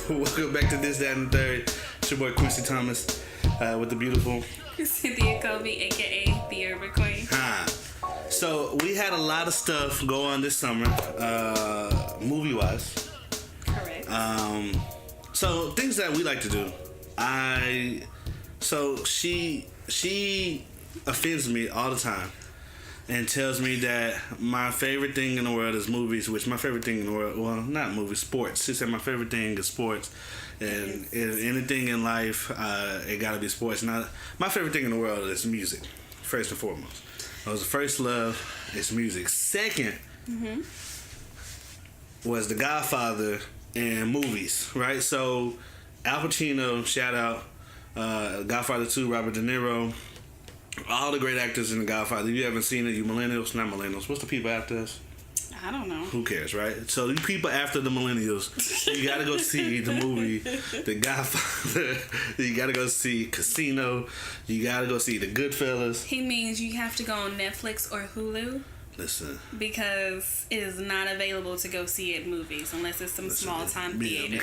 Welcome back to This, That, and the Third. It's your boy Quincy Thomas with the beautiful Cynthia Kobe, aka the Urban Queen. So we had a lot of stuff go on this summer, movie-wise. Correct. So things that we like to do. She offends me all the time and tells me that my favorite thing in the world is movies, which my favorite thing in the world, well, not movies, sports. She said my favorite thing is sports, and anything in life, it gotta be sports. Now, my favorite thing in the world is music, first and foremost. That was the first love, it's music. Second was The Godfather and movies, right? So, Al Pacino, shout out, Godfather 2, Robert De Niro, all the great actors in The Godfather. If you haven't seen it, you millennials, not millennials. What's the people after us? I don't know. Who cares, right? So you people after the millennials, you gotta go see the movie The Godfather. You gotta go see Casino. You gotta go see The Goodfellas. He means you have to go on Netflix or Hulu. Listen. Because it is not available to go see at movies unless it's some small time theater.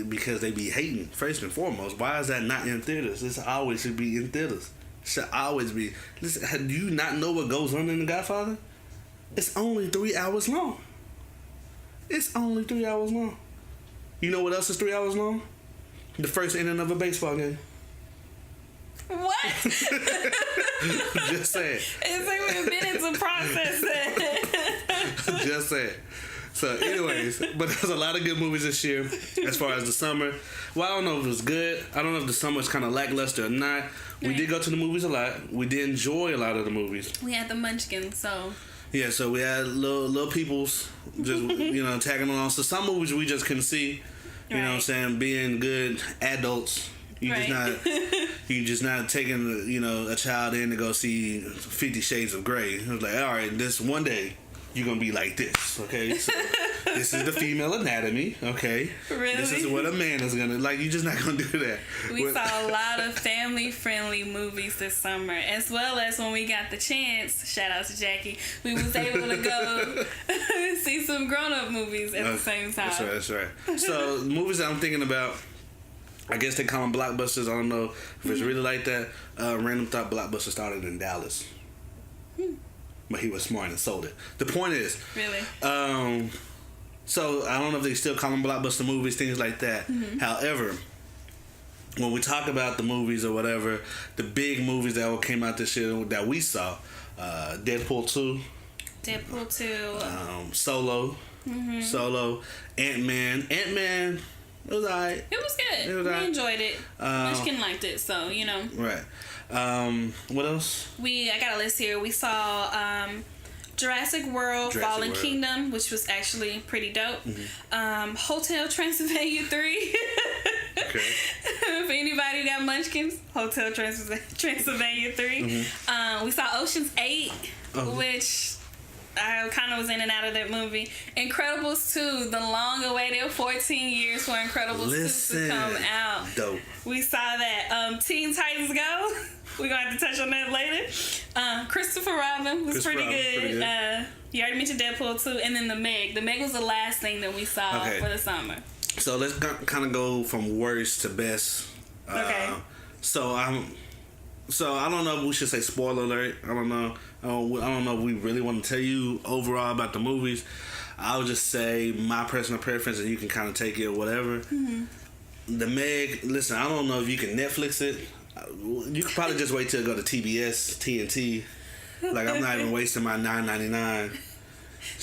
Because they be hating, first and foremost. Why is that not in theaters? This always should be in theaters. Should always be. Listen, do you not know what goes on in The Godfather? It's only 3 hours long. It's only 3 hours long. You know what else is 3 hours long? The first inning of a baseball game. What? Just saying. It's like we've been in some process. Just saying. So, anyways, but there's a lot of good movies this year as far as the summer. Well, I don't know if it was good. I don't know if the summer was kind of lackluster or not. We did go to the movies a lot. We did enjoy a lot of the movies. We had the munchkins, so... Yeah, so we had little peoples just, tagging along. So some movies we just couldn't see. You know what I'm saying? Being good adults. You're just not taking, a child in to go see 50 Shades of Grey. It was like, all right, this one day you're going to be like this, okay? So this is the female anatomy, okay? Really? This is what a man is going to, you're just not going to do that. We saw a lot of family-friendly movies this summer, as well as when we got the chance, shout out to Jackie, we was able to go see some grown-up movies at the same time. That's right. So, movies that I'm thinking about, I guess they call them blockbusters. I don't know if it's really like that. Random Thought Blockbuster started in Dallas. But he was smart and sold it. The point is... Really? So, I don't know if they still call them blockbuster movies, things like that. However, when we talk about the movies or whatever, the big movies that came out this year that we saw, Deadpool 2. Deadpool 2. Solo. Solo. Ant-Man. Ant-Man... It was alright. It was good. We enjoyed it. Munchkin liked it, so, Right. What else? I got a list here. We saw Jurassic World Fallen Kingdom, which was actually pretty dope. Hotel Transylvania 3. Okay. For anybody who got munchkins, Hotel Transylvania 3. We saw Ocean's 8, which... I kind of was in and out of that movie. Incredibles 2, the long-awaited 14 years for Incredibles 2 to come out. Dope. We saw that. Teen Titans Go. We're going to have to touch on that later. Christopher Robin was pretty good. You already mentioned Deadpool 2. And then The Meg. The Meg was the last thing that we saw for the summer. So let's kind of go from worst to best. Okay. So I don't know if we should say spoiler alert. I don't know. I don't know if we really want to tell you overall about the movies. I'll just say my personal preference, and you can kind of take it or whatever. The Meg, listen, I don't know if you can Netflix it. You could probably just wait till it go to TBS, TNT. I'm not even wasting my $9.99.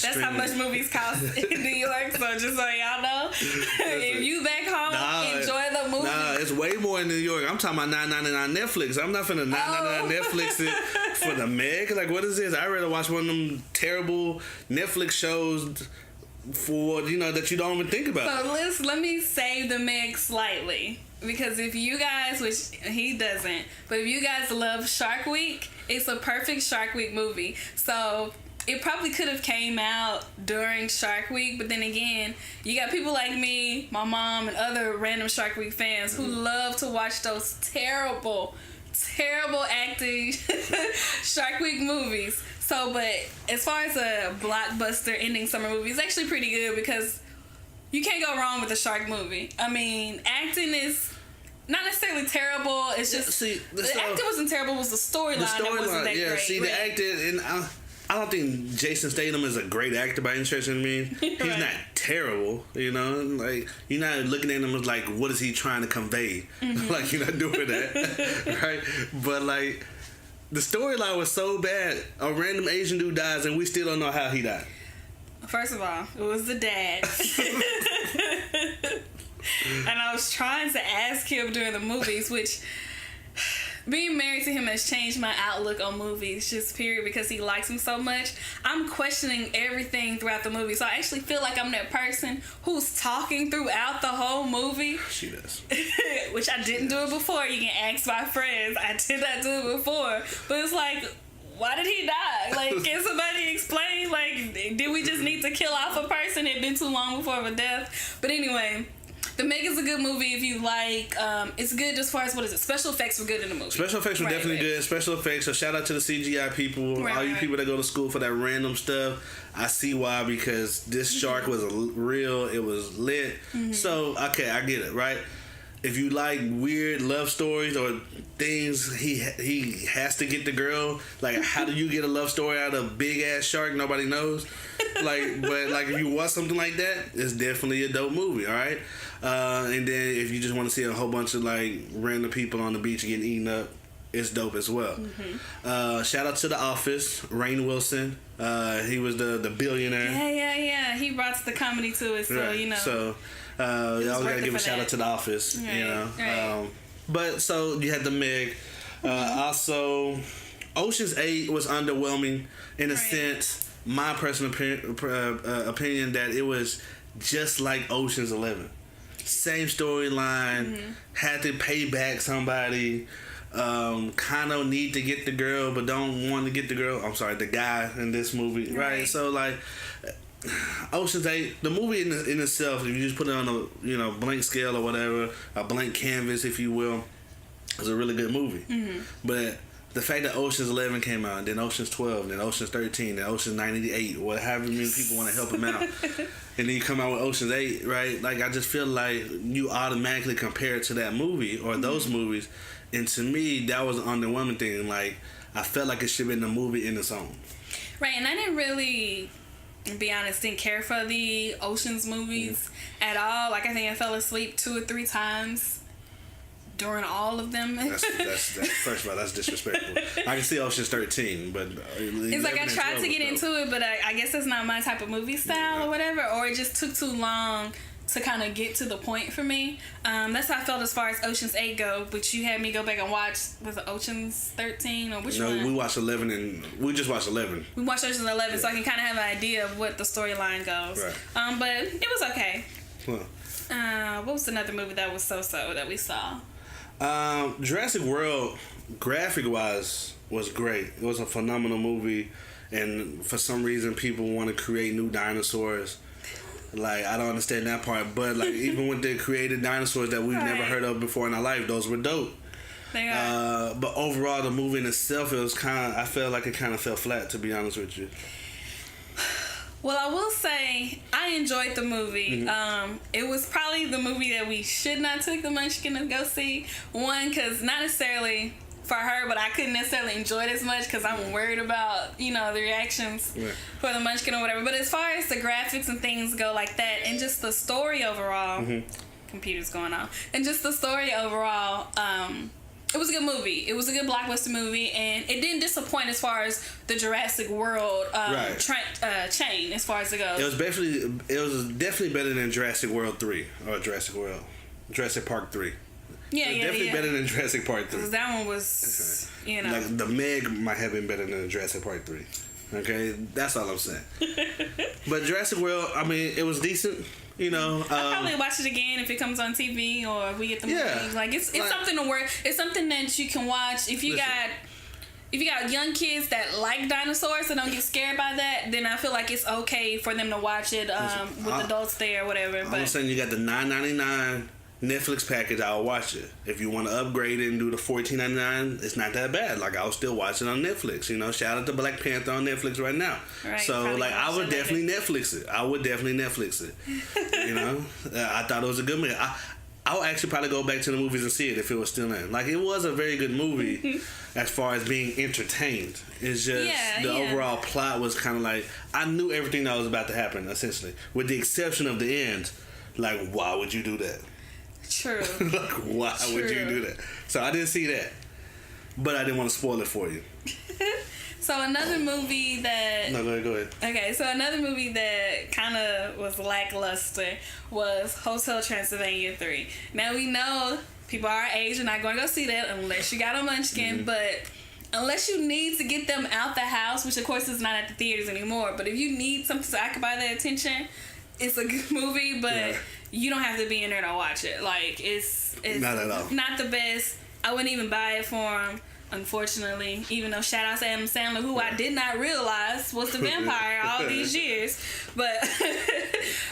That's how much movies cost in New York, so just so y'all know. If you back home, enjoy the movie. Nah, it's way more in New York. I'm talking about $9.99 Netflix. I'm not finna $9.99 Netflix it for the Meg. What is this? I'd rather watch one of them terrible Netflix shows for, that you don't even think about. So let me save the Meg slightly. Because if you guys, which he doesn't, but if you guys love Shark Week, it's a perfect Shark Week movie. So... It probably could have came out during Shark Week, but then again, you got people like me, my mom, and other random Shark Week fans who love to watch those terrible acting Shark Week movies. So, but as far as a blockbuster ending summer movie, it's actually pretty good because you can't go wrong with a shark movie. I mean, acting is not necessarily terrible. It's just the acting wasn't terrible. It was the storyline that wasn't that great. See, the acting, and I don't think Jason Statham is a great actor by any stretch of the mean. He's not terrible, you know. Like, you're not looking at him as like, what is he trying to convey? Like, you're not doing that, right? But like, the storyline was so bad. A random Asian dude dies, and we still don't know how he died. First of all, it was the dad. And I was trying to ask him during the movies, which being married to him has changed my outlook on movies, just period, because he likes them so much. I'm questioning everything throughout the movie. So I actually feel like I'm that person who's talking throughout the whole movie. She does. Which I didn't do it before. You can ask my friends. I did not do it before. But it's like, why did he die? Like, can somebody explain? Like, did we just need to kill off a person? It had been too long before of a death. But anyway, The Meg is a good movie if you like. It's good as far as, what is it? Special effects were good in the movie. Special effects were definitely good. Special effects. So shout out to the CGI people. All you people that go to school for that random stuff. I see why, because this shark was real. It was lit. So, okay, I get it, right? If you like weird love stories or things, he has to get the girl. Like, how do you get a love story out of a big ass shark? Nobody knows. Like, but like, if you watch something like that, it's definitely a dope movie. All right. And then if you just want to see a whole bunch of like random people on the beach getting eaten up, it's dope as well. Shout out to The Office, Rainn Wilson. He was the billionaire. Yeah. He brought the comedy to it, so you know. So y'all gotta give a shout out to The Office, you know. Right. But so you had The Meg. Also, Ocean's 8 was underwhelming in a sense. My personal opinion that it was just like Ocean's 11. Same storyline, had to pay back somebody, kind of need to get the girl but don't want to get the girl. I'm sorry, the guy in this movie, right? So like, Ocean's 8, the movie in itself, if you just put it on a blank scale or whatever, a blank canvas, if you will, is a really good movie. But the fact that Ocean's 11 came out, and then Ocean's 12, and then Ocean's 13, and Ocean's 98, whatever many people want to help him out, and then you come out with Ocean's 8, right? Like, I just feel like you automatically compare it to that movie or those movies, and to me, that was an underwhelming thing. Like, I felt like it should have been a movie in its own. Right, and I didn't really, to be honest, didn't care for the Ocean's movies at all. Like, I think I fell asleep 2 or 3 times during all of them. That's first of all, that's disrespectful. I can see Ocean's 13, but it's like I tried to get into it, but I guess that's not my type of movie style or whatever, or it just took too long to kind of get to the point for me. That's how I felt as far as Ocean's 8 go, but you had me go back and watch, was it Ocean's 13 or which one? No, we watched 11 and we just watched 11. We watched Ocean's 11, so I can kind of have an idea of what the storyline goes. Right. But it was okay. Huh. What was another movie that was so-so that we saw? Jurassic World, graphic-wise, was great. It was a phenomenal movie, and for some reason, people want to create new dinosaurs. Like, I don't understand that part, but like, even when they created dinosaurs that we've never heard of before in our life, those were dope. They are. But overall, the movie in itself, it was I felt like it kind of fell flat, to be honest with you. Well, I will say I enjoyed the movie. It was probably the movie that we should not take the Munchkin to go see. One, because not necessarily for her, but I couldn't necessarily enjoy it as much because I'm worried about, the reactions for the Munchkin or whatever. But as far as the graphics and things go like that, and just the story overall, computer's going off, and just the story overall, it was a good movie. It was a good blockbuster movie, and it didn't disappoint as far as the Jurassic World chain as far as it goes. It was definitely better than Jurassic World 3 or Jurassic Park 3. Definitely better than Jurassic Park 3. That one was, like, the Meg might have been better than Jurassic Park 3. Okay, that's all I'm saying. But Jurassic World, I mean, it was decent. I'll probably watch it again if it comes on TV or if we get the movie. Like, it's something to work. It's something that you can watch if you got young kids that like dinosaurs and don't get scared by that. Then I feel like it's okay for them to watch it with adults there or whatever. I'm saying you got the $9.99 Netflix package, I'll watch it. If you want to upgrade it and do the $14.99, it's not that bad. Like, I'll still watch it on Netflix. You know, shout out to Black Panther on Netflix right now. Right, so, like, I would definitely Netflix it. I would definitely Netflix it. You know, I thought it was a good movie. I'll actually probably go back to the movies and see it if it was still in. Like, it was a very good movie as far as being entertained. It's just the overall plot was kind of like, I knew everything that was about to happen, essentially, with the exception of the end. Like, why would you do that? True. Like, why would you do that? So I didn't see that, but I didn't want to spoil it for you. So another movie that... No, go ahead. Okay, so another movie that kind of was lackluster was Hotel Transylvania 3. Now, we know people our age are not going to go see that unless you got a munchkin, but unless you need to get them out the house, which of course is not at the theaters anymore, but if you need something to occupy their attention, it's a good movie, but you don't have to be in there to watch it. Like, it's not at all. Not the best. I wouldn't even buy it for him, unfortunately. Even though shout out to Adam Sandler, who I did not realize was the vampire all these years. But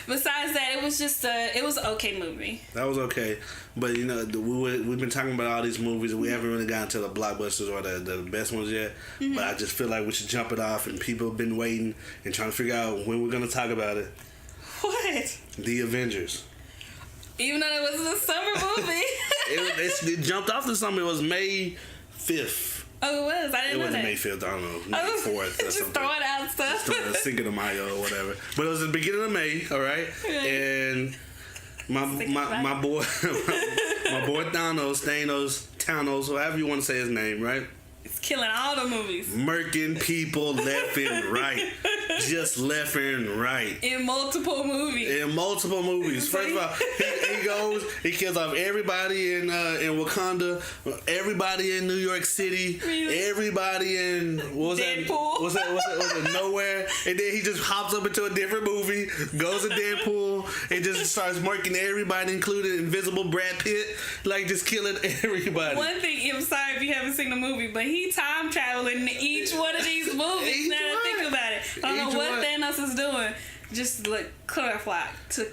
besides that, it was just it was an okay movie. That was okay, but you know, we've been talking about all these movies, and we haven't really gotten to the blockbusters or the best ones yet. But I just feel like we should jump it off, and people have been waiting and trying to figure out when we're gonna talk about it. What? The Avengers. Even though it was a summer movie. it jumped off the summer. It was May 5th. Oh, it was? I didn't know that. It wasn't May 5th. I don't know. May 4th or just something. throwing out stuff. Just Cinco de Mayo or whatever. But it was the beginning of May, all right? And my boy Thanos, however you want to say his name, right? It's killing all the movies. Murking people left and right. Just left and right. In multiple movies. First of all, he kills off everybody in Wakanda, everybody in New York City, everybody in was it Nowhere, and then he just hops up into a different movie, goes to Deadpool, and just starts murking everybody, including Invisible Brad Pitt, like just killing everybody. One thing, I'm sorry if you haven't seen the movie, but he time traveling in each one of these movies. Now that I think about it, I don't know what Thanos is doing. Just clarify to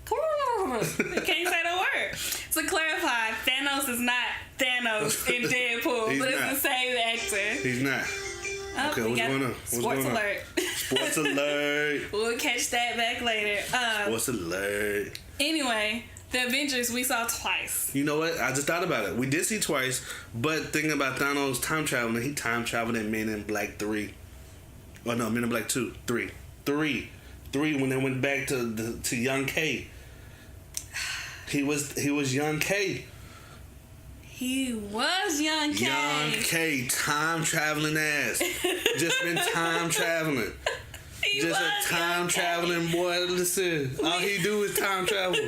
can't say the word. To clarify, Thanos is not Thanos in Deadpool, but it's the same actor. He's not. Okay, what's going on? Sports alert. Sports alert. We'll catch that back later. Sports alert. Anyway, the Avengers we saw twice. You know what? I just thought about it. We did see twice, but thinking about Thanos time traveling, he time traveled in Men in Black 3. Oh no, Men in Black 2. 3 when they went back to young K. He was young K. He was young K. Young K, time traveling ass. Just been time traveling. Just a time traveling boy. Listen, all he do is time travel.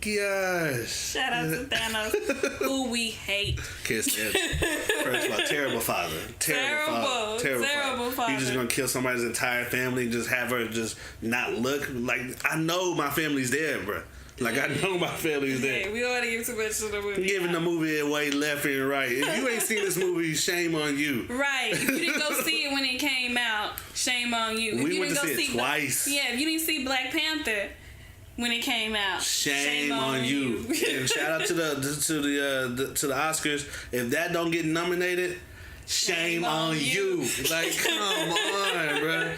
Gosh. Shout out to Thanos, who we hate. Kiss him. First of all, terrible father. Terrible father. You just gonna kill somebody's entire family, just have her just not look like. I know my family's there, bro. Like, I know my family's there. Hey, we don't want to give too much to the movie. Giving the movie away left and right. If you ain't seen this movie, shame on you. Right. If you didn't go see it when it came out, shame on you. We went to see it twice. If you didn't see Black Panther when it came out, shame on you. And shout out to the Oscars. If that don't get nominated, shame on you. Like, come on, bro.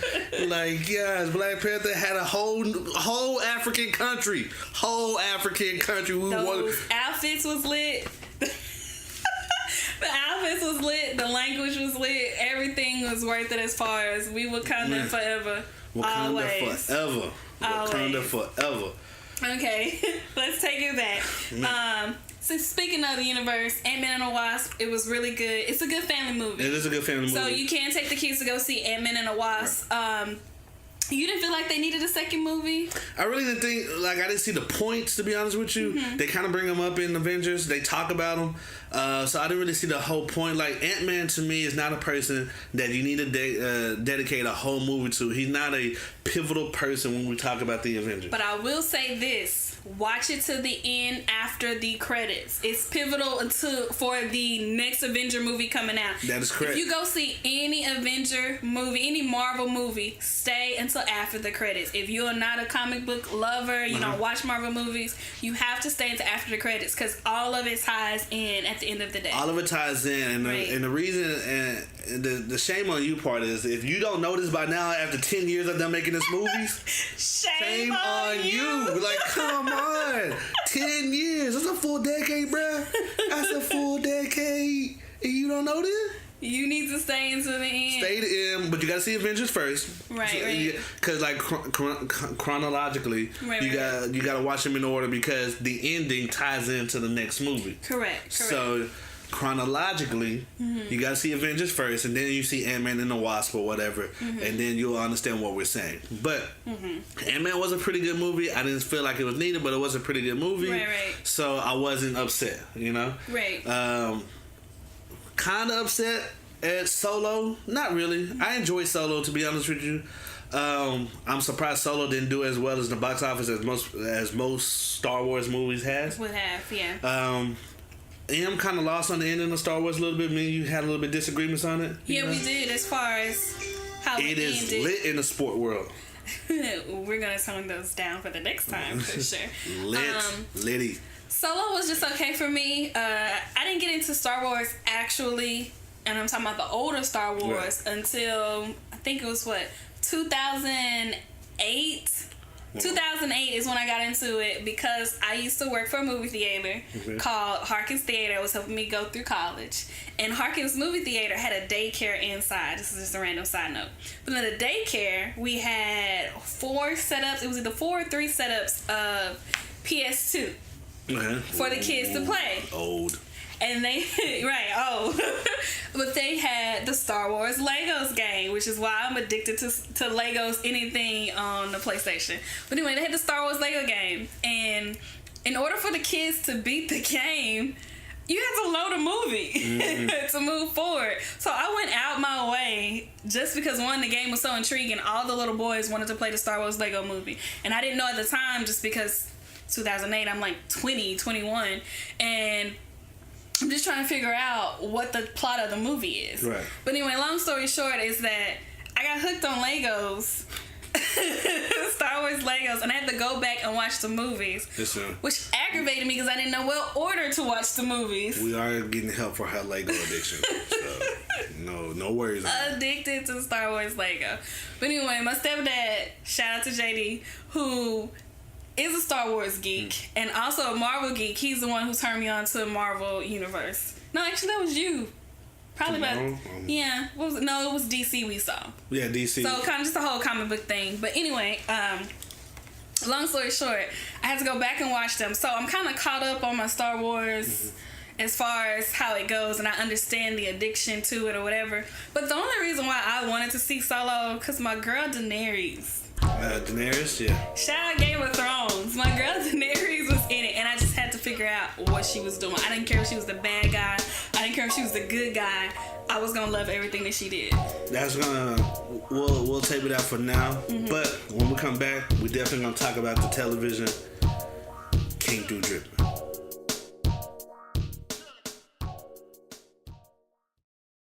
Like, yes, Black Panther had a whole African country. Those outfits was lit. The outfits was lit. The language was lit. Everything was worth it as far as we Wakanda forever. Wakanda forever. Okay, let's take it back. So speaking of the universe, Ant-Man and the Wasp, it was really good. It's a good family movie. It is a good family movie. So you can take the kids to go see Ant-Man and the Wasp. Right. You didn't feel like they needed a second movie? I really didn't think, like, I didn't see the points, to be honest with you. Mm-hmm. They kind of bring them up in Avengers. They talk about them. So I didn't really see the whole point. Like, Ant-Man, to me, is not a person that you need to dedicate a whole movie to. He's not a pivotal person when we talk about the Avengers. But I will say this. watch it to the end after the credits. It's pivotal for the next Avenger movie coming out. That is correct. If you go see any Avenger movie, any Marvel movie, stay until after the credits. If you're not a comic book lover, you don't watch Marvel movies, you have to stay until after the credits because all of it ties in at the end of the day. All of it ties in, and the reason and the shame on you part is if you don't know this by now after 10 years of them making this movies, shame on you. Like, come on, 10 years. That's a full decade, bruh. That's a full decade, and you don't know this. You need to stay until the end. Stay to the end, but you gotta see Avengers first, right? Because like chronologically, you gotta watch them in order because the ending ties into the next movie. Correct. So chronologically, you gotta see Avengers first, and then you see Ant-Man and the Wasp or whatever, and then you'll understand what we're saying. But Ant-Man was a pretty good movie. I didn't feel like it was needed, but it was a pretty good movie. Right. So I wasn't upset, you know. Right. Kind of upset at Solo. Not really. I enjoyed Solo, to be honest with you. I'm surprised Solo didn't do as well as the box office as most Star Wars movies has. Would have, yeah. I'm kind of lost on the ending of Star Wars a little bit. Me and you had a little bit disagreements on it. Yeah, we did as far as how it is ended. lit in the sport world. We're gonna tone those down for the next time for sure. Litty. Solo was just okay for me. I didn't get into Star Wars actually, and I'm talking about the older Star Wars until I think it was 2008. 2008 is when I got into it because I used to work for a movie theater called Harkins Theater. It was helping me go through college. And Harkins Movie Theater had a daycare inside. This is just a random side note. But in the daycare, we had 4 setups. It was either 4 or 3 setups of PS2 for the kids to play. Old. And they, but they had the Star Wars Legos game, which is why I'm addicted to Legos, anything on the PlayStation. But anyway, they had the Star Wars Lego game. And in order for the kids to beat the game, you had to load a movie to move forward. So I went out my way just because, one, the game was so intriguing. All the little boys wanted to play the Star Wars Lego movie. And I didn't know at the time just because 2008, I'm like 20, 21. And I'm just trying to figure out what the plot of the movie is. Right. But anyway, long story short is that I got hooked on Legos, Star Wars Legos, and I had to go back and watch the movies, which aggravated me because I didn't know what order to watch the movies. We are getting help for her Lego addiction, so no worries. Addicted to Star Wars Lego. But anyway, my stepdad, shout out to JD, who is a Star Wars geek and also a Marvel geek. He's the one who turned me on to the Marvel universe. No, actually, that was you. Probably about yeah. What was it? No, it was DC we saw. Yeah, DC. So kind of just a whole comic book thing. But anyway, long story short, I had to go back and watch them. So I'm kind of caught up on my Star Wars as far as how it goes, and I understand the addiction to it or whatever. But the only reason why I wanted to see Solo because my girl Daenerys. Daenerys, yeah. Shout out Game of Thrones. My girl Daenerys was in it, and I just had to figure out what she was doing. I didn't care if she was the bad guy. I didn't care if she was the good guy. I was gonna love everything that she did. We'll tape it out for now. But when we come back, we definitely gonna talk about the television. Can't do drip.